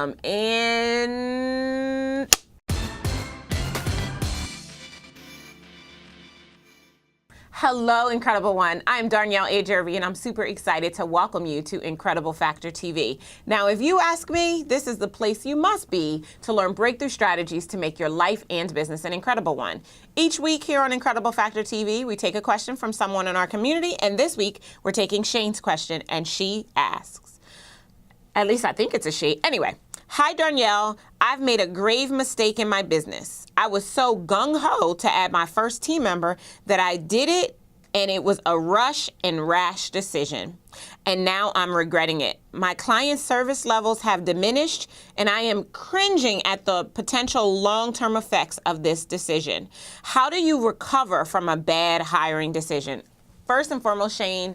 And hello, Incredible One. I'm Darnyelle Jervey, and I'm super excited to welcome you to Incredible Factor TV. Now, if you ask me, this is the place you must be to learn breakthrough strategies to make your life and business an incredible one. Each week here on Incredible Factor TV, we take a question from someone in our community, and this week we're taking Shane's question, and she asks, at least I think it's a she. Anyway. Hi, Darnyelle. I've made a grave mistake in my business. I was so gung-ho to add my first team member that I did it, and it was a rush and rash decision. And now I'm regretting it. My client service levels have diminished, and I am cringing at the potential long-term effects of this decision. How do you recover from a bad hiring decision? First and foremost, Shane,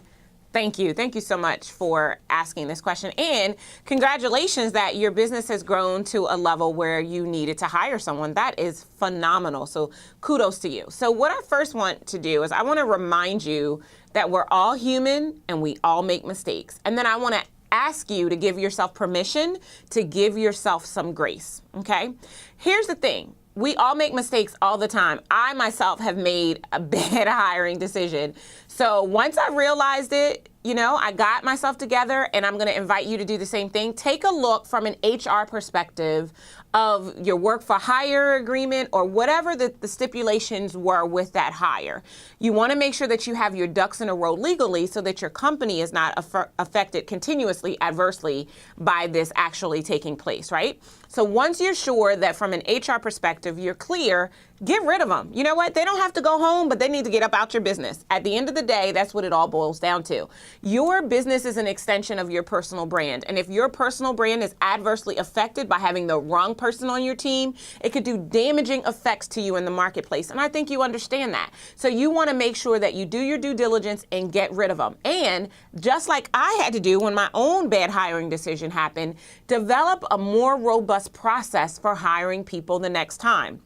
thank you. Thank you so much for asking this question. And congratulations that your business has grown to a level where you needed to hire someone. That is phenomenal. So kudos to you. So what I first want to do is I want to remind you that we're all human and we all make mistakes. And then I want to ask you to give yourself permission to give yourself some grace. Okay? Here's the thing. We all make mistakes all the time. I myself have made a bad hiring decision. So once I realized it, I got myself together, and I'm going to invite you to do the same thing. Take a look from an HR perspective of your work for hire agreement or whatever the stipulations were with that hire. You want to make sure that you have your ducks in a row legally so that your company is not affected continuously adversely by this actually taking place, right? So once you're sure that from an HR perspective, you're clear, get rid of them. You know what? They don't have to go home, but they need to get up out your business. At the end of the day, that's what it all boils down to. Your business is an extension of your personal brand. And if your personal brand is adversely affected by having the wrong person on your team, it could do damaging effects to you in the marketplace. And I think you understand that. So you want to make sure that you do your due diligence and get rid of them. And just like I had to do when my own bad hiring decision happened, develop a more robust process for hiring people the next time.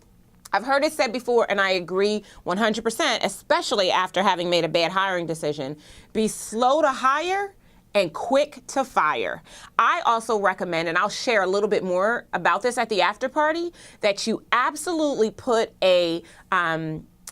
I've heard it said before, and I agree 100%, especially after having made a bad hiring decision. Be slow to hire and quick to fire. I also recommend, and I'll share a little bit more about this at the after party, that you absolutely put a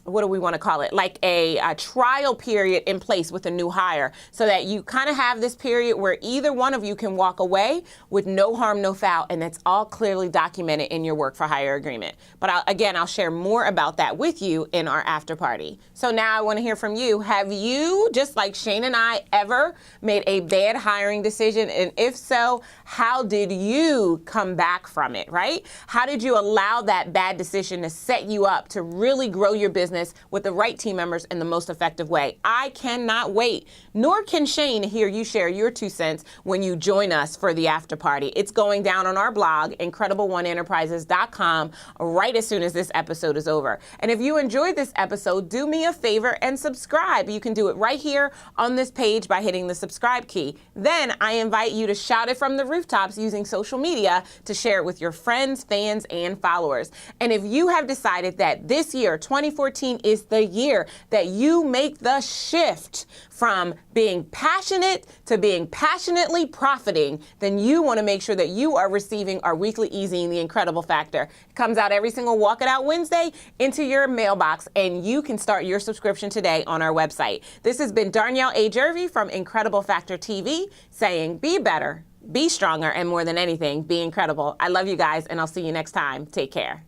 what do we want to call it? Like a trial period in place with a new hire so that you kind of have this period where either one of you can walk away with no harm, no foul, and it's all clearly documented in your work for hire agreement. But I'll share more about that with you in our after party. So now I want to hear from you. Have you, just like Shane and I, ever made a bad hiring decision? And if so, how did you come back from it, right? How did you allow that bad decision to set you up to really grow your business with the right team members in the most effective way? I cannot wait, nor can Shane, to hear you share your 2 cents when you join us for the after party. It's going down on our blog, IncredibleOneEnterprises.com, right as soon as this episode is over. And if you enjoyed this episode, do me a favor and subscribe. You can do it right here on this page by hitting the subscribe key. Then I invite you to shout it from the rooftops using social media to share it with your friends, fans, and followers. And if you have decided that this year, 2014, is the year that you make the shift from being passionate to being passionately profiting, then you want to make sure that you are receiving our weekly Easy and the Incredible Factor. It comes out every single Walk It Out Wednesday into your mailbox, and you can start your subscription today on our website. This has been Darnyelle Jervey from Incredible Factor TV saying, be better, be stronger, and more than anything, be incredible. I love you guys, and I'll see you next time. Take care.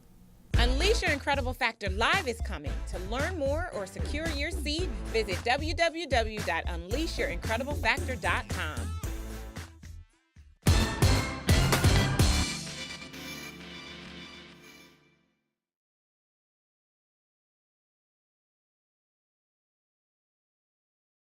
Unleash Your Incredible Factor Live is coming. To learn more or secure your seat, visit www.unleashyouриncrediblefactor.com.